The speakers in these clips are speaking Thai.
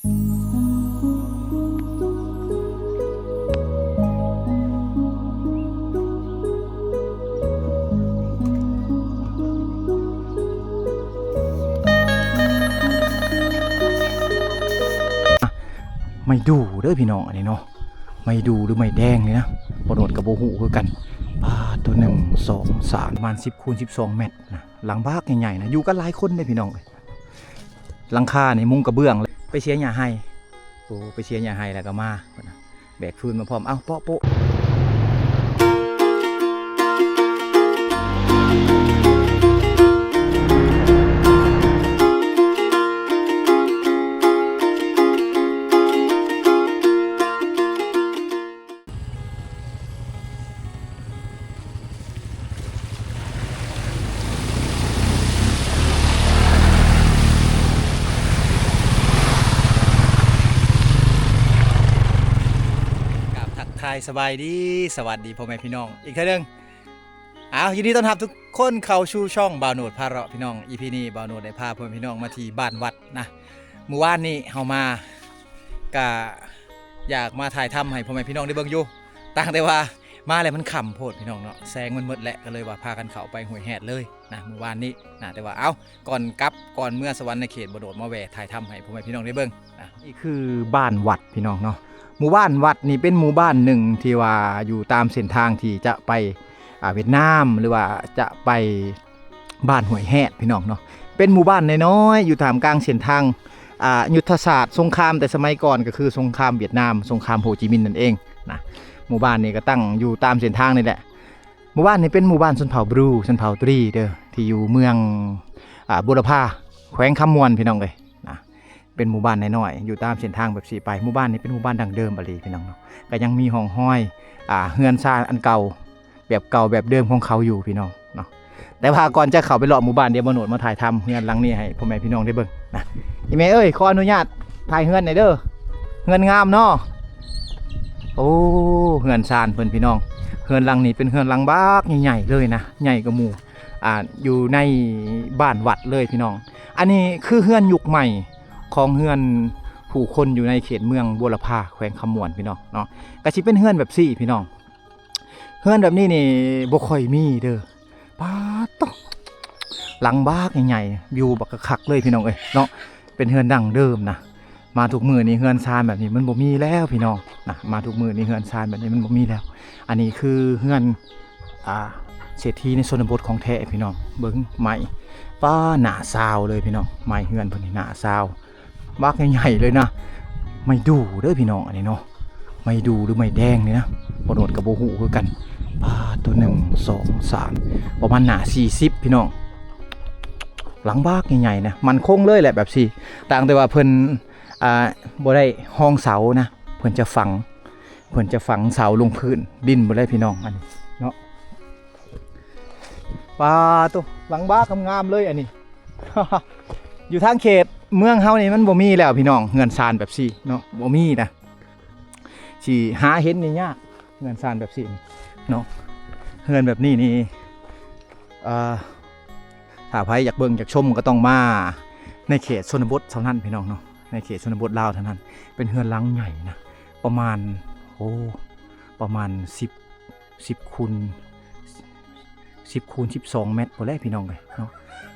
ไม่ดูเด้อพี่น้องอันนี้เนาะไม่ดูหรือไม่แดงเลยนะบโดดกับโบหูคือกันตัว1 2 3ประมาณ10 คูณ 12 เมตรนะหลังบ้านใหญ่ๆนะอยู่กันหลายคนเลยพี่น้องหลังคาในมุ้งกระเบื้องเลยไปเชียร์หญ้าให้โอ้ไปเชียร์หญ้าให้แล้วก็มาแบกฟืนมาพร้อมเอ้าโป๊ะทายสบายดีสวัสดีพ่อแม่พี่น้องอีกครั้งหนึ่งยินดีต้อนรับทุกคนเข้าชูช่องบ่าวโหนดพาเราะพี่น้องอีพีนี้บ่าวโหนดได้พาพ่อแม่พี่น้องมาที่บ้านวัดนะเมื่อวานนี้เฮามาก็อยากมาถ่ายทำให้พ่อแม่พี่น้องได้เบิ่งอยู่ต่างแต่ว่ามาแล้วมันค่ำโพดพี่น้องเนาะแสงมันมืดแหละก็เลยว่าพากันเข้าไปห้วยแหดเลยนะเมื่อวานนี้นะแต่ว่าก่อนเมื่อสวรรค์ในเขตบ่าวโหนดมาแวะถ่ายทำให้พ่อแม่พี่น้องได้เบิ่งนะนี่คือบ้านวัดพี่น้องเนาะหมู่บ้านวัดนี่เป็นหมู่บ้านหนึ่งที่ว่าอยู่ตามเส้นทางที่จะไปเวียดนามหรือว่าจะไปบ้านห้วยแหดพี่น้องเนาะเป็นหมู่บ้านน้อยๆอยู่ตามกลางเส้นทางยุทธศาสตร์สงครามแต่สมัยก่อนก็คือสงครามเวียดนามสงครามโฮจิมินห์นั่นเองนะหมู่บ้านนี้ก็ตั้งอยู่ตามเส้นทางนี่แหละหมู่บ้านนี้เป็นหมู่บ้านชนเผ่าบรูชนเผ่าตรีเด้อที่อยู่เมืองบุรพาแขวงคำมวนพี่น้องเลยเป็นหมู่บ้านน้อยๆอยู่ตามเส้นทางแบบสีไปหมู่บ้านนี้เป็นหมู่บ้านดังเดิมบาลีพี่น้องเนาะก็ยังมีห้องห้อยเฮือนซาอันเก่าแบบเดิมของเขาอยู่พี่น้องเนาะแต่ว่าก่อนจะเข้าไปเลาะหมู่บ้านเดี๋ยวบ่าวโหนดมาถ่ายทำเฮือนหลังนี้ให้พ่อแม่พี่น้องได้เบิ่งนะอีแม่เอ้ยขออนุญาตถ่ายเฮือนหน่อยเด้อเฮือนงามเนาะโอ้เฮือนซานเพิ่นพี่น้องเฮือนหลังนี้เป็นเฮือนหลังบักใหญ่ๆเลยนะใหญ่กว่าหมู่อยู่ในบ้านวัดเลยพี่น้องอันนี้คือเฮือนยุคใหม่ของเฮือนผู้คนอยู่ในเขตเมืองบัวลพาแขวงคำมวนพี่น้องเนาะก็สิเป็นเฮือนแบบซี่พี่น้องเฮือนแบบนี้นี่บ่ค่อยมีเด้อป้าตกหลังบ้านใหญ่ๆวิวบักคักเลยพี่น้องเอ้ยเนาะเป็นเฮือนดั้งเดิมนะมาทุกมื้อนี้เฮือนซานแบบนี้มันบ่มีแล้วพี่น้องนะมาทุกมื้อนี้เฮือนซานแบบนี้มันบ่มีแล้วอันนี้คือเฮือนเศรษฐีในชนบทของแท้พี่น้องเบิ่งใหม่ป้าหน้าซาวเลยพี่น้องใหม่เฮือนเพิ่นนี่หน้าซาวบักใหญ่ๆเลยนะไม่ดูเด้อพี่น้องอันนี้เนาะไม่ดูหรือไม่แดงเลยนะบ่าวโหนดกับโบหูคือกันตัว1 2 3ประมาณหนา40พี่น้องหลังบ้านใหญ่ๆนะมันคงเลยแหละแบบสี่ต่างแต่ว่าเพิ่นบ่ได้ห้องเสานะเพิ่นจะฝังเสาลงพื้นดินบ่ได้พี่น้องอันนี้เนาะตัวหลังบ้านงามๆเลยอันนี้ อยู่ทางเขตเมืองเฮานี่มันบ่มีแล้วพี่น้องเงินซานแบบสี่เนาะบ่มีนะสิหาเห็นนี่ยากเงินซานแบบสี่เนาะเงินแบบนี้นี่ถ้าใครอยากเบิ่งอยากชมก็ต้องมาในเขตชนบทเท่านั้นพี่น้องเนาะในเขตชนบทลาวเท่านั้นเป็นเฮือนหลังใหญ่นะประมาณ10 คูณ 12 เมตรพอแล้วพี่น้องเลยเนาะ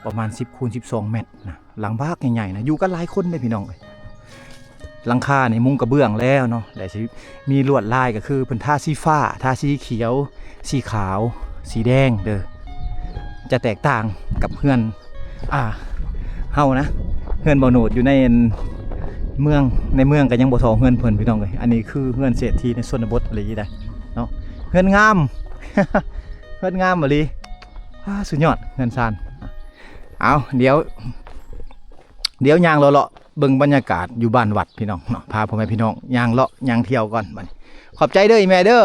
ประมาณ10 คูณ 12 เมตรนะหลังบ้านใหญ่ๆนะอยู่กันหลายคนเลยพี่น้องเลยหลังคาในมุ้งกระเบื้องแล้วเนาะแต่มีลวดลายก็คือเป็นท่าสีฟ้าท่าสีเขียวสีขาวสีแดงเด้อจะแตกต่างกับเฮือนเฮานะเฮือนบ่าวโหนดอยู่ในเมืองก็ยังบ่ทอเฮือนเพิ่นพี่น้องเลยอันนี้คือเฮือนเศรษฐีในชนบทอะไรได้เนาะเฮือนงาม เฮือนงามบ่ลีสุดยอดเฮือนซานเดี๋ยวย่างเลาะเบิ่งบรรยากาศอยู่บ้านวัดพี่น้องเนาะพาพ่อแม่พี่น้องย่างเลาะย่างเที่ยวก่อนบัดนี้ขอบใจเด้ออีแม่เด้อ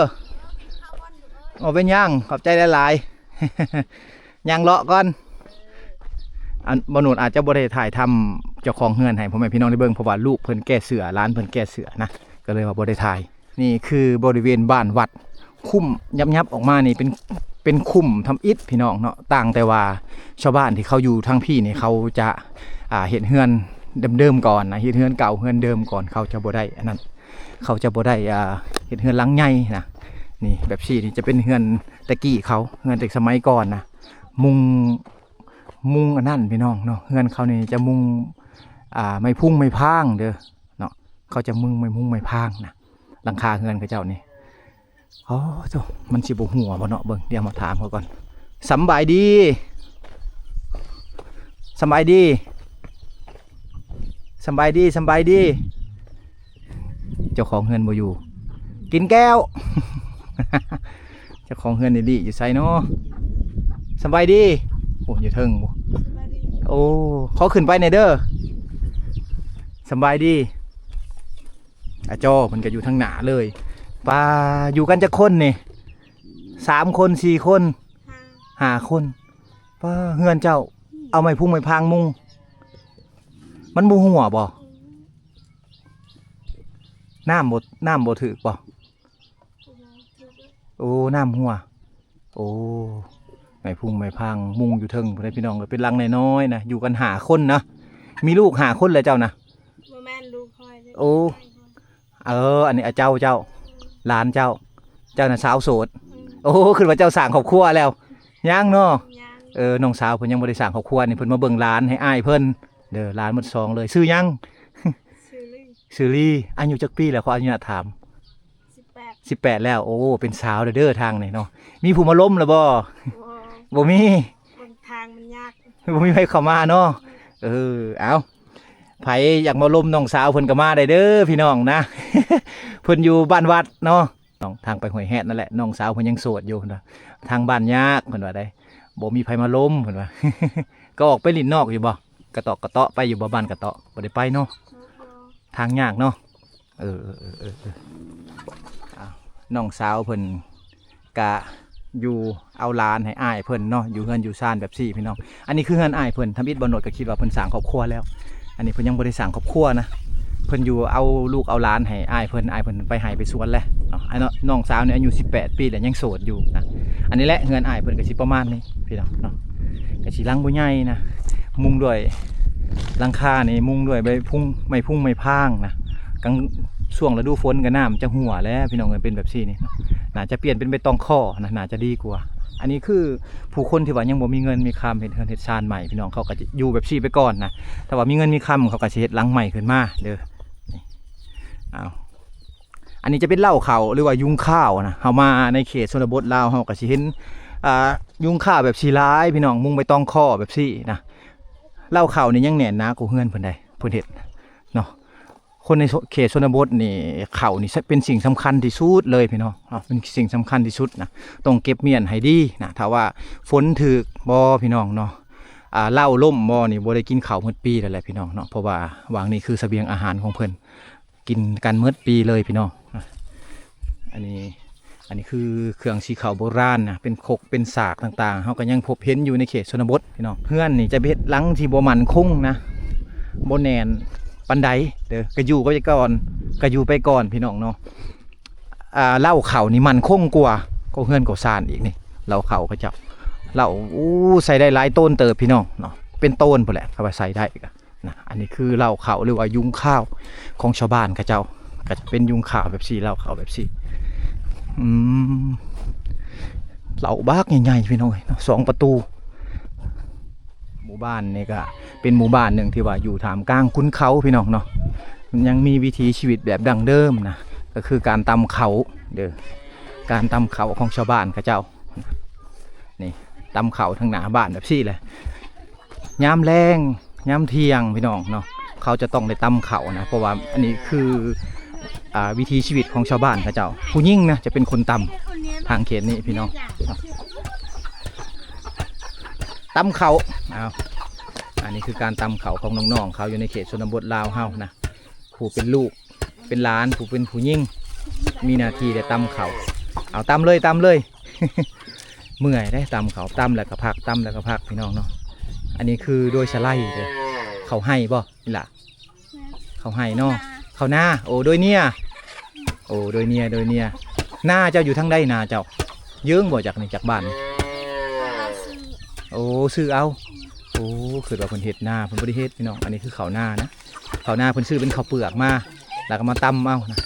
เอาเป็นย่างขอบใจหลายๆย่างเลาะก่อนบ่าวโหนดอาจจะบ่ได้ถ่ายทำเจ้าของเฮือนให้พ่อแม่พี่น้องได้เบิ่งเพราะว่าลูกเพิ่นแก้เสือร้านเพิ่นแก้เสือนะก็เลยว่าบ่ได้ถ่ายนี่คือบริเวณบ้านวัดคุ้มยับออกมานี่เป็นคุ้มทำอิฐพี่น้องเนาะต่างแต่ว่าชาวบ้านที่เขาอยู่ทางพี่นี่เขาจะเห็นเฮือน เดิมๆก่อนนะเฮ็ดเฮือนเก่าเฮือนเดิมก่อนเขาจะบ่ได้อันนั้นเขาจะบ่ได้เฮ็ดเฮือนหลังใหญ่นะนี่แบบซี่นี่จะเป็นเฮือนตะกี้เขาเฮือนแต่สมัยก่อนนะมุงอันนั้นพี่น้องเนาะเฮือนเขานี่จะมุงไม่พุ่งไม่พางเด้อเนาะเขาจะมุงไม่พุ่งไม่พางนะหลังคาเฮือนเขาเจ้านี่โอ้โธ่มันสิบ่หัวบ่เนาะเบิ่งเดี๋ยวมาถามเขาก่อนสำบายดีสำบายดีสำบายดีสำบายดีเจ้าของเฮือนบ่อยู่กินแก้ว เจ้าของเฮือนนี่ดิอยู่ไสเนาะสำบายดีโอ้อยู่เทิงบ่โอ้ขอขึ้นไปหน่อยเด้อสำบายดีอาจอมันก็อยู่ทางหน้าเลยป้าอยู่กันจักคนนี่3 คน4 คน5 คนป้าเฮือนเจ้าเอาไม้พุ่งไม้พางมุงมันบ่หัวบ่น้ำบ่ถึกบ่โอ้น้ำหัวโอ้ไม้พุ่งไม้พางมุงอยู่เทิงพุ่นพี่น้องก็เป็นรังน้อยๆนะอยู่กัน5 คนนะมีลูก5 คนเลยเจ้านะบ่แม่นลูกคอยโอ้อันนี้เจ้าหลานเจ้าน่ะสาวโสดโอ้คือว่าเจ้าสร้างครอบครัวแล้วยังเนาะน้องสาวเพิ่นยังบ่ได้สร้างครอบครัวนี่เพิ่นมาเบิ่งหลานให้อ้ายเพิ่นเด้อหลานหมด2เลยชื่อยังชื่อลี่อายุจักปีแล้วขออนุญาตถาม18แล้วโอ้เป็นสาวเด้อทางนี่เนาะมีผู้มาล้มแล้วบ่มีทางมันยากบ่มีใครเข้ามาเนาะเอาไผอยากมาล้มน้องสาวเพิ่นก็มาได้เด้อพี่น้องนะ เพิ่นอยู่บ้านวัดเนาะน้องทางไปห้วยแฮดนั่นแหละน้องสาวเพิ่นยังโสดอยู่นะทางบ้านยากเพิ่นว่าได้บ่มีไผมาล้มเพิ่นว่า ก็ออกไปลิ้นนอกอยู่บ่กระเตาะไปอยู่บ้านกระเตาะบ่ได้ไปเนาะทางยากเนาะน้องสาวเพิ่นกะอยู่เอาหลานให้อ้ายเพิ่นเนาะอยู่เฮือนอยู่ซ่านแบบซี่พี่น้องอันนี้คือเฮือนอ้ายเพิ่นทำอิฐบ่โนดก็คิดว่าเพิ่นสร้างครอบครัวแล้วอันนี้เพิ่นยังบ่ได้สร้างครอบครัวนะเพิ่นอยู่เอาลูกเอาหลานให้อ้ายเพิ่นไปให้ไปสวนแล้วเนาะน้องสาวเนี่ยอายุ18 ปีแล้วยังโสดอยู่นะอันนี้แหละเฮือนอ้ายเพิ่นก็สิประมาณนี้พี่น้องเนาะก็สิหลังบ่ใหญ่นะมุงด้วยหลังคานี่มุงด้วยใบพุ่งไม่พางนะกลางช่วงฤดูฝนก็น้ำจะหัวแล้วพี่น้องเป็นแบบซี่นี่น่าจะเปลี่ยนเป็นใบตองข้อนะน่าจะดีกว่าอันนี้คือผู้คนที่ว่ายังบ่มีเงินมีคำเห็ดเฮือนเห็ดชานใหม่พี่น้องเขาก็จะอยู่แบบซี่ไปก่อนนะแต่ว่ามีเงินมีคำเขาก็จะเห็ดหลังใหม่ขึ้นมาเด้ออันนี้จะเป็นเหล้าเขาหรือว่ายุงข้าวนะเขามาในเขตชนบทลาวเขาก็จะเห็นยุงข้าวแบบชีร้ายพี่น้องมุงใบตองข้อแบบซี่นะเหล้าเขานี่ยังแหน่นนะกูเฮือนเพิ่นใดเพิ่นเห็ดเนาะคนในเขตชนบทนี่เขานี่เป็นสิ่งสำคัญที่สุดเลยพี่น้องเป็นสิ่งสำคัญที่สุดนะต้องเก็บเมียนให้ดีนะถ้าว่าฝนถึกบ่พี่น้องเนาะเหล้าล่มบ่นี่บ่ได้กินข้าวมื้อปีแล้วแหละพี่น้องเนาะเพราะว่าวางนี่คือเสบียงอาหารของเพิ่นกินกันมื้อปีเลยพี่น้องอันนี้คือเครื่องสีขาวโบราณนะเป็นคกเป็นสากต่างๆเฮาก็ยังพบเห็นอยู่ในเขตชนบทพี่น้องเพื่อนนี่จะเฮ็ดหลังที่บ่มั่นคงนะบ่แน่นปันไดเด้อก็อยู่ไปก่อนพี่น้องเนาะเหล้าเข่านี่มันคงกว่าก็เฮือนก็ซ่านอีกนี่เหล้าเข่าเขาเจ้าเหล้าใส่ได้หลายต้นเติบพี่น้องเนาะเป็นต้นพุ่นแหละเขาว่าใส่ได้นะอันนี้คือเหล้าเข่าหรือว่ายุงข้าวของชาวบ้านเขาเจ้าก็จะเป็นยุงข้าวแบบซี่เหล้าเข่าแบบซี่เหล้าบากใหญ่ๆพี่น้อง2 ประตูหมู่บ้านนี่ก็เป็นหมู่บ้านหนึ่งที่ว่าอยู่ท่ามกลางคุ้นเขาพี่น้องเนาะมันยังมีวิถีชีวิตแบบดั้งเดิมนะก็คือการตำเขาเด้อการตำเขาของชาวบ้านเขาเจ้านี่ตำเขาทางหน้าบ้านแบบซี่เลยยามแรงยามเที่ยงพี่น้องเนาะเขาจะต้องได้ตำเขานะเพราะว่าอันนี้คือวิถีชีวิตของชาวบ้านเขาเจ้าผู้ยิ่งนะจะเป็นคนตำทางเขตนี้พี่น้องตำเขาอันนี้คือการตำเขาของน้องๆเขาอยู่ในเขตชนบทลาวเฮานะผู้เป็นลูกเป็นหลานผู้เป็นผู้ยิ่งมีหน้าที่ได้ตำเขาเอาตำเลย เมื่อยได้ตำเขาตำแล้วก็พักตำแล้วก็พักพี่น้องเนาะอันนี้คือโดยสไลด์เลยเขาให้บ่นี่ล่ะเขาให้เนาะเขาหน้าโอ้โดยเนี่ยโอ้โดยเนี่ยหน้าเจ้าอยู่ทั้งใดหน้าเจ้าเยื้องบ่จากนี่จากบ้านโอ้ซื้อเอา โอ้คือว่าเพิ่นเฮ็ดหน้าเพิ่นบ่ได้เฮ็ดพี่น้องอันนี้คือข้าวหน้านะข้าวหน้าเพิ่นซื้อเป็นข้าวเปลือกมาแล้วก็มาตำเอานะ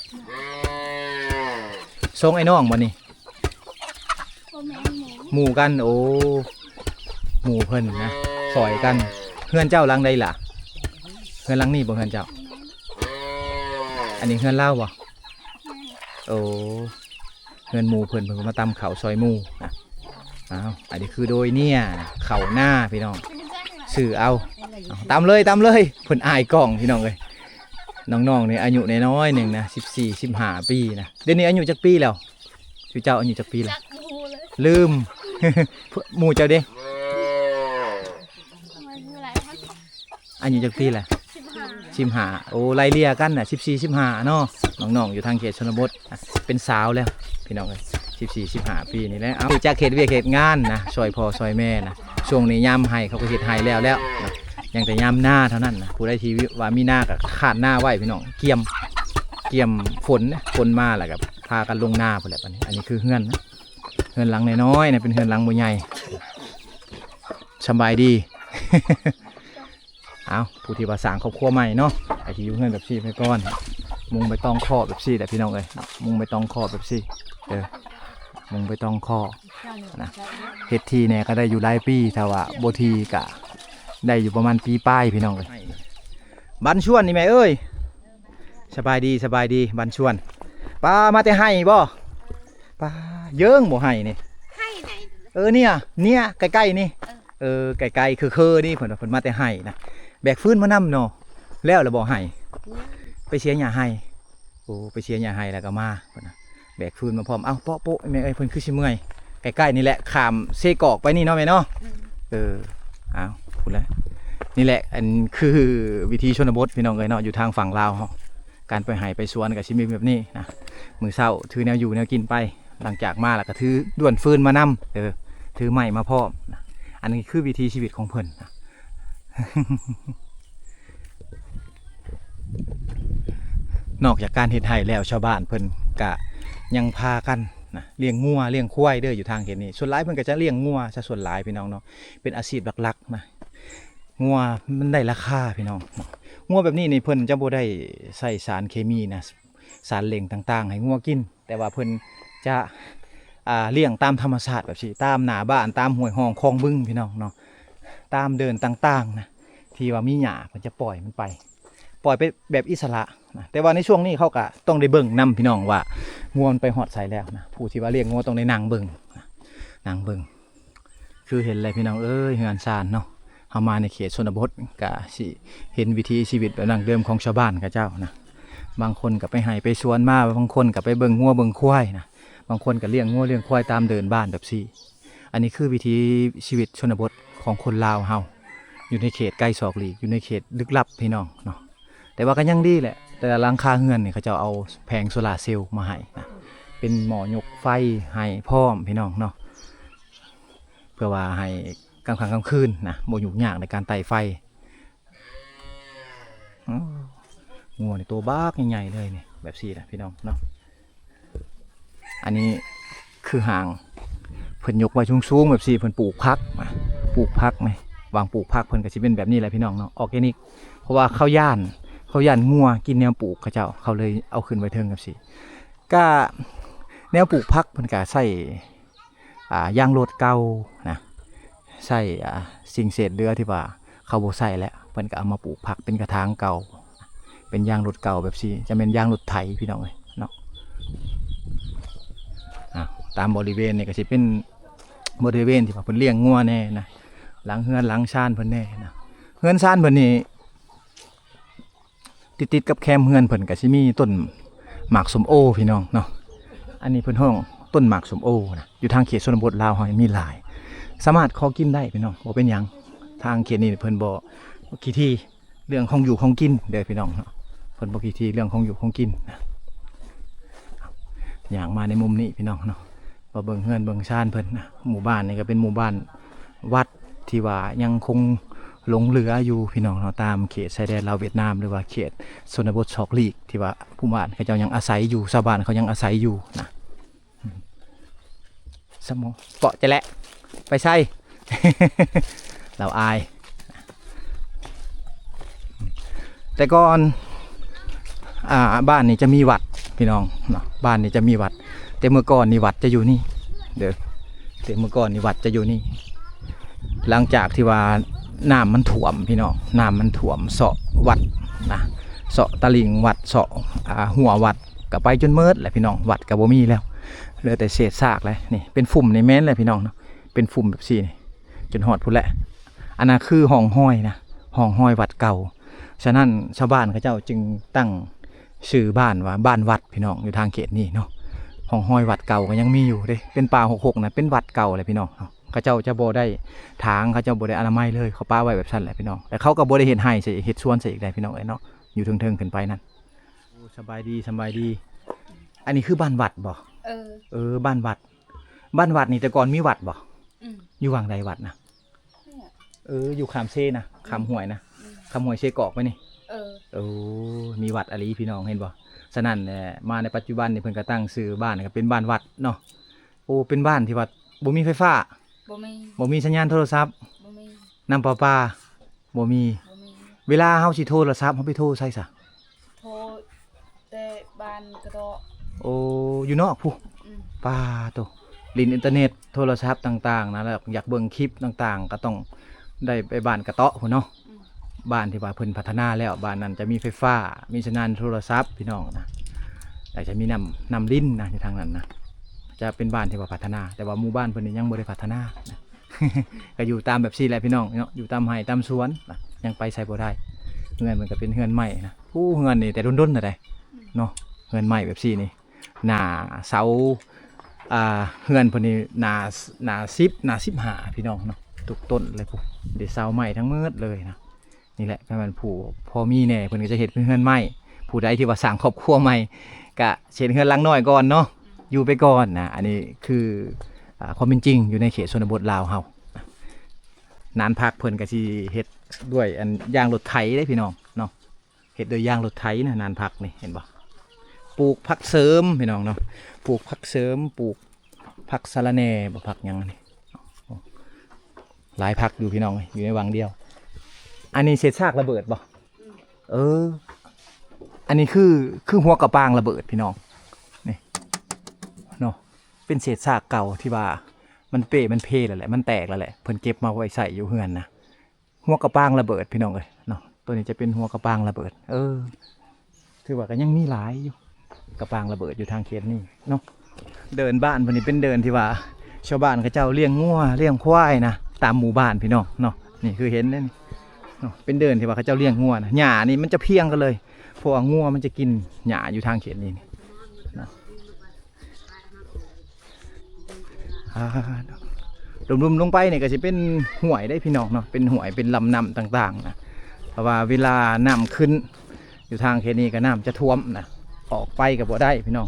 ส่งไอ้น้องบ่นี่หมู่กันโอ้หมู่เพิ่นนะซอยกันเฮือนเจ้าหลังใดล่ะเฮือนหลังนี้บ่เฮือนเจ้าอันนี้เฮือนเล่าบ่โอ้เฮือนหมู่เพิ่นมาตำข้าวซอยหมู่นะอ้าวอันนี้คือโดยเนี่ยข้าวหน้าพี่น้องซื้อเอาตำเลยเพิ่นอายกล้องพี่น้องเอ้ยน้องๆนี่อายุน้อยๆหนึ่งนะ14-15 ปีนะเดี๋ยวนี้อายุจักปีแล้วชื่อเจ้าอายุจักปีแล้วลืม หมู่เจ้าเด้อายุจักปีแหละ15โอ้ไล่เลี่ยกันน่ะ14-15เนาะน้องๆอยู่ทางเขตชนบทเป็นสาวแล้วพี่น้องเอ้ย14-15 ปีนี่แหละเอาจากเขตเวียกเขตงานนะซอยพ่อซอยแม่นะช่วงนี้ยามให้เขาก็เฮ็ดให้แล้วนะยังแต่ยามหน้าเท่านั้นนะผู้ใดที่ว่ามีหน้าก็ขาดหน้าไว้พี่น้องเกี่ยมฝนมาแล้วก็พากันลงหน้าพุ่นแหละบัดนี้อันนี้คือเฮือนนะเฮือนหลังน้อยๆนะเป็นเฮือนหลังบ่ใหญ่สบายดี เอาผู้ที่ว่าสร้างครอบครัวใหม่เนาะไอ้ที่อยู่เฮือนแบบซี่ไปก่อนมุงไปตองคอแบบซี่แต่พี่น้องเอ้ยมุงไปตองคอแบบซี่มุงไปตองคอนะเฮ็ดทีเนี่ยก็ได้อยู่หลายปีถ้าว่าบ่ทีก็ได้อยู่ประมาณปีป้ายพี่น้องเลยบันชวนนี่แม่เอ้ยสบายดีบันชวนป้ามาแต่ให้บ่ป้าเยิ้งบ่ให้นี่ให้ไหนเนี่ยใกล้ๆนี่ใกล้ๆคือนี่เพิ่นมาแต่ให้นะแบกฟื้นมานำเนาะแล้วบ่ให้ไปเสียหญ้าให้โอ้ไปเสียหญ้าให้แล้วก็มาเพิ่นน่ะแบกฟื้นมาพร้อมเอ้าโป๊ะแม่เอ้ยเพิ่นคือสิเมื่อยใกล้ๆนี่แหละข้ามเซกอกไปนี่เนาะแม่เนาะเอาพูดแล้วนี่แหละอันคือวิธีชนบทพี่น้องเอ้ยเนาะอยู่ทางฝั่งลาวการไปไห้ไปสวนกับชิมิแบบนี้นะมือเศร้าถือแนวอยู่แนวกินไปหลังจากมาแล้วก็ถือด่วนฟืนมานำถือไม้มาพร้อมนะอันนี้คือวิธีชีวิตของเพิ่นนะ นอกจากการเฮ็ดไห้แล้วชาวบ้านเพิ่นก็ยังพากันนะเลี้ยงงัวเลี้ยงควายเด้ออยู่ทางเห็นนี่ส่วนหลายเพิ่นก็จะเลี้ยงงัวซะส่วนหลายพี่น้องเนาะเป็นอาชีพหลักๆนะงัวมันได้ราคาพี่น้องงัวแบบนี้นี่เพิ่นจะบ่ได้ใส่สารเคมีนะสารเหล่งต่างๆให้งัวกินแต่ว่าเพิ่นจะเลี้ยงตามธรรมชาติแบบนี้ตามหน้าบ้านตามห้วยห้องคลองบึ้งพี่น้องเนาะตามเดินต่างๆนะที่ว่ามีหญ้าเพิ่นจะปล่อยมันไปแบบอิสระนะแต่ว่าในช่วงนี้เขาก็ต้องได้เบิ่งนำพี่น้องว่างัวมันไปหอดใส่แล้วนะผู้ที่ว่าเลี้ยงงัวต้องได้นั่งเบิ่งนั่งเบิ่งคือเห็นอะไรพี่น้องเอ้ยเฮือนซ่านเนาะเฮามาในเขตชนบทก็สิเห็นวิถีชีวิตแบบดั้งเดิมของชาวบ้านเขาเจ้านะบางคนก็ไปไห้ไปสวนมาบางคนก็ไปเบิ่งงัวเบิ่งควายนะบางคนก็เลี้ยงงัวเลี้ยงควายตามเดินบ้านแบบซี่อันนี้คือวิถีชีวิตชนบทของคนลาวเฮาอยู่ในเขตไกลศอกหลีกอยู่ในเขตลึกลับพี่น้องเนาะแต่ว่าก็ยังดีแหละแต่หลังคาเฮือนนี่เขาจะเอาแผงโซลาร์เซลล์มาให้นะเป็นหม้อยกไฟให้พร้อมพี่น้องเนาะเพื่อว่าให้กลางค่ำกลางคืนนะบ่ยุ่งยากในการไต่ไฟงัวนี่ตัวบ้ากใหญ่ๆเลยนี่แบบซี่นะพี่น้องเนาะอันนี้คือหางเพิ่นยกไว้สูงๆแบบซี่เพิ่นปลูกพักไหมวางปลูกพักเพิ่นก็สิเป็นแบบนี้แหละพี่น้องเนาะออร์แกนิกเพราะว่าเขาย่านงัวกินแนวปลูกเขาเลยเอาขึ้นไว้เทิงแบบซี่ก็แนวปลูกพักเพิ่นก็ใส่ยางรถเก่านะใส่สิ่งเศษเรือที่ว่าเขาบ่ใส่แล้วเพิ่นก็เอามาปลูกผักเป็นกระถางเก่าเป็นยางรถเก่าแบบซี่จะเป็นยางรถไถพี่น้องเอ้ยเนาะตามบริเวณนี่ก็สิเป็นบริเวณที่ว่าเพิ่นเลี้ยงงัวแน่นะหลังเฮือนหลังชานเพิ่นแน่นะเฮือนชานเพิ่นนี่ติดกับแคมเฮือนเพิ่นก็สิมีต้นหมากส้มโอพี่น้องเนาะอันนี้เพิ่นห้องต้นหมากส้มโอนะอยู่ทางเขตชนบทลาวเฮามีหลายสามารถขอกินได้พี่น้องบ่เป็นหยังทางเขตนี้เพิ่นบ่ขี้ที่เรื่องของอยู่ของกินเด้อพี่น้องเพิ่นบ่ขี้ที่เรื่องของอยู่ของกินนะอย่างมาในมุมนี้พี่น้องเนาะบ่เบิ่งเฮือนเบิ่งชานเพิ่นนะหมู่บ้านนี่ก็เป็นหมู่บ้านวัดที่ว่ายังคงหลงเหลืออยู่พี่น้องเนาะตามเขตชายแดนลาวเวียดนามหรือว่าเขตชนบทชอกลีกที่ว่าผู้บ้านเขาเจ้ายังอาศัยอยู่ชาวบ้านเขายังอาศัยอยู่นะสมองเปาะจะแหละไปใช่ เราอาย แต่ก่อนบ้านนี้จะมีวัดพี่น้องเนาะบ้านนี้จะมีวัดแต่เมื่อก่อนนี่วัดจะอยู่นี่เด้อแต่เมื่อก่อนนี่วัดจะอยู่นี่หลังจากที่ว่าน้ำมันท่วมพี่น้องน้ำมันท่วมเสาะวัดนะเสาะตะลิ่งวัดเสาะหัววัดก็ไปจนเมิดแหละพี่น้องวัดก็บ่มีแล้วเหลือแต่เศษซากเลยนี่เป็นฝุ่มในแม่นเลยพี่น้องเนาะเป็นฝุ่มแบบซี่นี่จนหอดพุ่นแหละอันนั้นคือห้องห้อยนะห้องห้อยวัดเก่าฉะนั้นชาวบ้านเขาเจ้าจึงตั้งชื่อบ้านว่าบ้านวัดพี่น้องอยู่ทางเขตนี้เนาะห้องห้อยวัดเก่าก็ยังมีอยู่เด้เป็นป่า66นะเป็นวัดเก่าเลยพี่น้องเขาเจ้าจะบ่ได้ถางเขาเจ้าบ่ได้อนามัยเลยเขาป้าไว้แบบนั้นแหละพี่น้องแต่เขาก็บ่ได้เฮ็ดให้ใส่เฮ็ดสวนใส่อีกได้พี่น้องเนาะอยู่เทิงๆขึ้นไปนั่นโอ้สบายดีสบายดีอันนี้คือบ้านวัดบ่บ้านวัดนี่แต่ก่อนมีวัดบ่อยู่วังใดวัดนะอยู่ขามเซนะขามห้วยนะขามห้วยเชกอกไหมนี่มีวัดอะไรพี่น้องเห็นบ่ฉะนั้นมาในปัจจุบันนี่เพิ่นก็ตั้งชื่อบ้านก็เป็นบ้านวัดเนาะโอ้เป็นบ้านที่ว่าบ่มีไฟฟ้าบ่มีสัญญาณโทรศัพท์น้ำประปาบ่มีเวลาเฮาสิโทรศัพท์เฮาไปโทรใส่ซะโทรแต่บ้านกระโดดโอ้อยู่นอกผู้ป้าโตลินอินเทอร์เน็ตโทรศัพท์ต่างๆนะแล้วอยากเบิ่งคลิปต่างๆก็ต้องได้ไปบ้านกระเตาะพุ่นเนาะบ้านที่ว่าเพิ่นพัฒนาแล้วบ้านนั้นจะมีไฟฟ้ามีสัญญาณโทรศัพท์พี่น้องนะแต่จะมีน้ำลิ้นนะอยู่ทางนั้นนะจะเป็นบ้านที่ว่าพัฒนาแต่ว่าหมู่บ้านเพิ่นยังบ่ได้พัฒนานะ ก็อยู่ตามแบบซี่แหละพี่น้องเนาะอยู่ตามไร่ตามสวนนะยังไปใส่บ่ได้เฮือนมันก็เป็นเฮือนใหม่นะผู้เฮือนนี่แต่ด้นๆน่ะได้เนาะเฮือนใหม่แบบซี่นี่หน้าเสาเฮือนเพิ่นนี่หน้า10หน้า15พี่น้องเนาะทุกต้นเลยผู้ได้เสาใหม่ทั้งหมดเลยนะนี่แหละเป็นผู้พอมีแน่เพิ่นก็จะเฮ็ดเป็นเฮือนใหม่ผู้ใดที่ว่าสร้างครอบครัวใหม่ก็เช่นเฮือนหลังน้อยก่อนเนาะอยู่ไปก่อนนะอันนี้คือความเป็นจริงอยู่ในเขตชนบทลาวเฮานานพักเพิ่นก็สิเฮ็ดด้วยอันยางรถไถได้พี่น้องเนาะเฮ็ดโดยยางรถไถนะนานพักนี่เห็นบ่ปลูกผักเสริมพี่น้องเนาะปลูกผักเสริมปลูกผักสะระแหน่บ่ผักหยังนี่หลายผักอยู่พี่น้องอยู่ในวังเดียวอันนี้เศษซากระเบิดบ่อันนี้คือหัวกระปางระเบิดพี่น้องนี่เนาะเป็นเศษซากเก่าที่ว่ามันเป้มันเพแล้วแหละมันแตกแล้วแหละเพิ่นเก็บมาไว้ใส่อยู่เฮือนนะหัวกระปางระเบิดพี่น้องเอ้ยเนาะตัวนี้จะเป็นหัวกระปางระเบิดถือว่าก็ยังมีหลายอยู่กระปางระเบิดอยู่ทางเขตนี้เนาะเดินบ้านเพิ่นนี่เป็นเดินที่ว่าชาวบ้านเขาเจ้าเลี้ยงงัวเลี้ยงควายนะตามหมู่บ้านพี่น้องเนาะนี่คือเห็นนี่เนาะเป็นเดินที่ว่าเขาเจ้าเลี้ยงงัวนะหญ้านี่มันจะเพียงกันเลยเพราะว่างัวมันจะกินหญ้าอยู่ทางเขตนี้นะรวมๆลงไปเนี่ยก็จะเป็นห้วยได้พี่น้องเนาะเป็นห้วยเป็นลำน้ำต่างๆนะเพราะว่าเวลาน้ำขึ้นอยู่ทางเขตนี้ก็น้ำจะท่วมนะออกไปกับบ่ได้พี่น้อง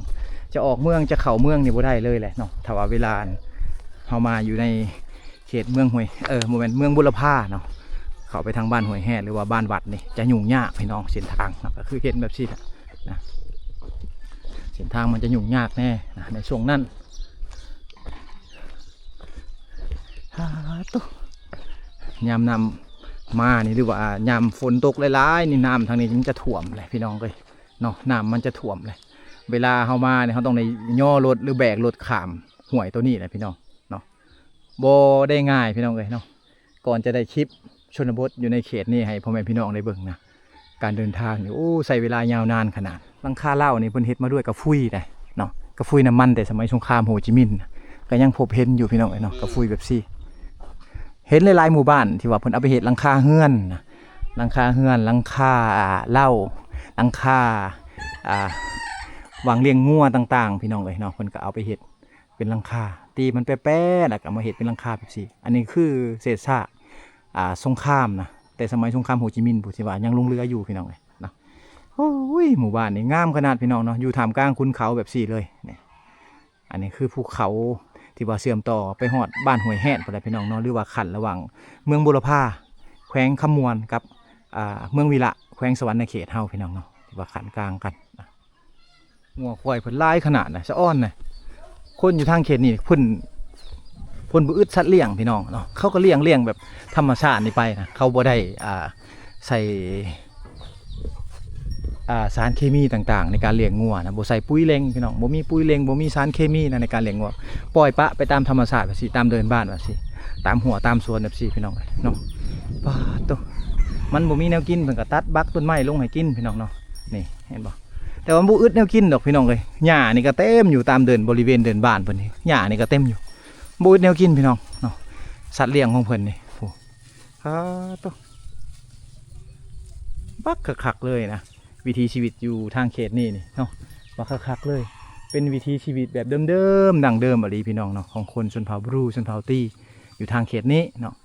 จะออกเมืองจะเข้าเมืองนี่บ่ได้เลยแหละเนาะถ้าว่าเวลาเรามาอยู่ในเขตเมืองห้วยโมเมนต์เมืองบุรพาเนาะเข้าไปทางบ้านห้วยแห่หรือว่าบ้านวัดนี่จะยุ่งยากพี่น้องเส้นทางนะก็คือเห็นแบบนี้นะเส้นทางมันจะยุ่งยากแน่นะในช่วงนั้นยามน้ำมานี่หรือว่ายามฝนตกหลายๆนี่น้ำทางนี้มันจะท่วมเลยพี่น้องเลยเนาะน้ำมันจะท่วมเลยเวลาเขามาเนี่ยเขาต้องในย่อรถหรือแบกรถข้ามห่วยตัวนี้แหละพี่น้องเนาะโบได้ง่ายพี่น้องเลยเนาะก่อนจะได้คลิปชนบทอยู่ในเขตนี้ให้พ่อแม่พี่น้องได้เบิ่งนะการเดินทางนี่โอ้ใส่เวลายาวนานขนาดหลังคาเหล้านี่เพิ่นเฮ็ดมาด้วยกระฟุยได้เนาะกระฟุยน้ำมันแต่สมัยสงครามโฮจิมินห์ก็ยังพบเห็นอยู่พี่น้องเนาะกระฟุยแบบซี่เห็นหลายๆหมู่บ้านที่ว่าเพิ่นเอาไปเฮ็ดหลังคาเฮือนหลังคาเฮือนหลังคาเหล้าหลังคาวางเลี้ยงงัวต่างๆพี่น้องเลยเนาะเพิ่นก็เอาไปเฮ็ดเป็นหลังคาตีมันแป๊ะๆแล้วก็มาเฮ็ดเป็นหลังคาแบบซี่อันนี้คือเศษซากสงครามนะแต่สมัยสงครามโฮจิมินห์ผู้ที่ว่ายังลงเรืออยู่พี่น้องเลยนะโอ้ยหมู่บ้านนี่งามขนาดพี่น้องเนาะอยู่ท่ามกลางขุนเขาแบบซี่เลยนี่อันนี้คือภูเขาที่ว่าเชื่อมต่อไปฮอดบ้านห้วยแห่นพุ่นแหละพี่น้องเนาะหรือว่าขันระหว่างเมืองบุรพาแขวงคำมวนกับเมืองวิระแขวงสวรรค์ในเขตเฮาพี่น้องเนาะที่ว่าขันกลางกันงัวควายเพิ่นหลายขนาดน่ะสะอ้อนน่ะคนอยู่ทางเขตนี่เพิ่นบ่อึดสัตว์เลี้ยงพี่น้องเนาะเขาก็เลี้ยงแบบธรรมชาตินี่ไปนะเขาบ่ได้ใส่ สารเคมีต่างๆในการเลี้ยงงัวนะบ่ใส่ปุ๋ยเล็งพี่น้องบ่มีปุ๋ยเล็งบ่มีสารเคมีนะในการเลี้ยงงัวปล่อยปะไปตามธรรมชาติแบบสิตามเดินบ้านแบบสิตามหัวตามสวนแบบสิพี่น้องเนาะป้าดโตมันบ่มีแนวกินเพิ่นก็ตัดบักต้นไม้ลงให้กินพี่น้องเนาะนี่เห็นบ่แต่ว่าบ่อึดแนวกินดอกพี่น้องเอ้ยหญ้านี่ก็เต็มอยู่ตามบริเวณเดินบ้านเพิ่นนี่หญ้านี่ก็เต็มอยู่บ่อึดแนวกินพี่น้องเนาะสัตว์เลี้ยงของเพิ่นนี่โอ้โตบักคักๆเลยนะวิถีชีวิตอยู่ทางเขตนี่เนาะบักคักๆเลยเป็นวิถีชีวิตแบบเดิมๆดั้งเดิมอะลีพี่น้องเนาะของคนชนเผ่าบรูชนเผ่าตีอยู่ทางเขตนี้เนาะ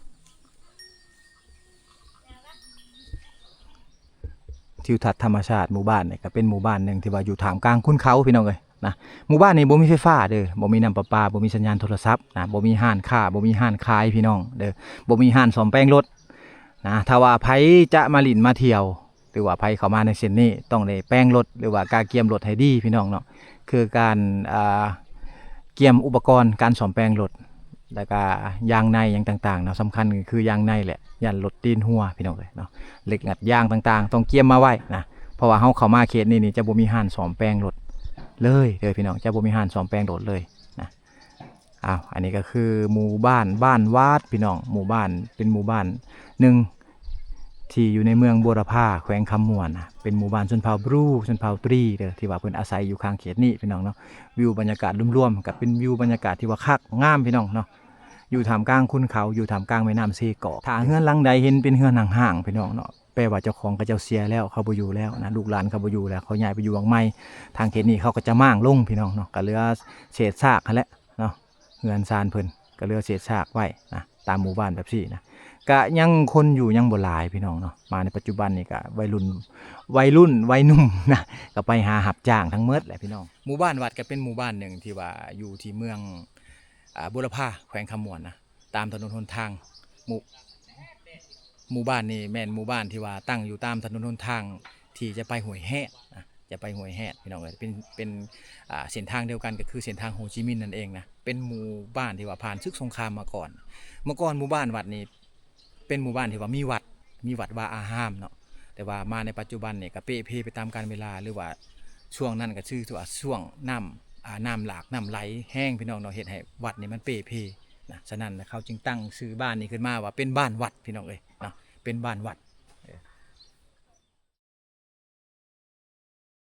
ทิวทัศน์ธรรมชาติหมู่บ้านเนี่ยก็เป็นหมู่บ้านหนึ่งที่ว่าอยู่ท่ามกลางขุนเขาพี่น้องเลยนะหมู่บ้านนี้บ่มีไฟฟ้าเด้อบ่มีน้ำประปาบ่มีสัญญาณโทรศัพท์นะบ่มีห้านค้าบ่มีห้านขายพี่น้องเด้อบ่มีห้านซ่อมแปลงรถนะถ้าว่าไผจะมาลิ้นมาเที่ยวหรือว่าไผเข้ามาในเส้นนี้ต้องได้แปลงรถหรือว่าการเกียมรถให้ดีพี่น้องเนาะคือการเกียมอุปกรณ์การซ่อมแปลงรถแล้วก็ยางในอย่างต่างๆเนาะสำคัญคือยางในแหละยันรถตีนหัวพี่น้องเลยเนาะเหล็กงัดยางต่างๆต้องเกียมมาไว้นะเพราะว่าเฮาเข้ามาเขตนี้จะบ่มีห้านซ่อมแปลงรถเลยเด้อพี่น้องจะบ่มีห้านซ่อมแปลงรถเลยนะอันนี้ก็คือหมู่บ้านวาดพี่น้องหมู่บ้านเป็นหมู่บ้านหนึ่งที่อยู่ในเมืองบัวระพาแขวงคำม่วนนะเป็นหมู่บ้านชนเผ่าบรูชนเผ่าตรีเด้อที่ว่าเพิ่นอาศัยอยู่ข้างเขตนี้พี่น้องเนาะวิวบรรยากาศรวมๆกับเป็นวิวบรรยากาศที่ว่าคักงามพี่น้องเนาะอยู่ท่ามกลางขุนเขาอยู่ท่ามกลางแม่น้ำเซกอกถ้าเฮือนหลังใดเห็นเป็นเฮือนห่างๆพี่น้องเนาะแปลว่าเจ้าของก็เจ้าเสียแล้วเขาบ่อยู่แล้วนะลูกหลานเขาบ่อยู่แล้วเขาย้ายไปอยู่หลังใหม่ทางเขตนี้เขาก็จะม่างลงพี่น้องเนาะก็เหลือเศษซากนั่นแหละเนาะเฮือนซานเพิ่นก็เหลือเศษซากไว้นะตามหมู่บ้านแบบนี้นะก็ยังคนอยู่ยังบ่หลายพี่น้องเนาะมาในปัจจุบันนี่ก็วัยรุ่นวัยหนุ่มนะก็ไปหาหับจ้างทั้งหมดแหละพี่น้องหมู่บ้านวัดก็เป็นหมู่บ้านหนึ่งที่ว่าอยู่ที่เมืองบุรพาแขวงคำม่วนนะตามถนนหนทางหมู่บ้านนี่แม่นหมู่บ้านที่ว่าตั้งอยู่ตามถนนหนทางที่จะไปห้วยแฮดนะจะไปห้วยแฮดพี่น้องเอ้ยเป็นเส้นทางเดียวกันก็คือเส้นทางโฮจิมินห์นั่นเองนะเป็นหมู่บ้านที่ว่าผ่านศึกสงครามมาก่อนเมื่อก่อนหมู่บ้านวัดนี้เป็นหมู่บ้านที่ว่ามีวัดวาอารามเนาะแต่ว่ามาในปัจจุบันนี่ก็เปเพไปตามกาลเวลาหรือว่าช่วงนั้นก็ชื่อว่าช่วงน้ำหลากน้ำไหลแห้งพี่น้องเนาะเฮ็ดให้วัดนี่มันเปเพนะฉะนั้นเขาจึงตั้งชื่อบ้านนี้ขึ้นมาว่าเป็นบ้านวัดพี่น้องเอ้ยเนาะเป็นบ้านวัด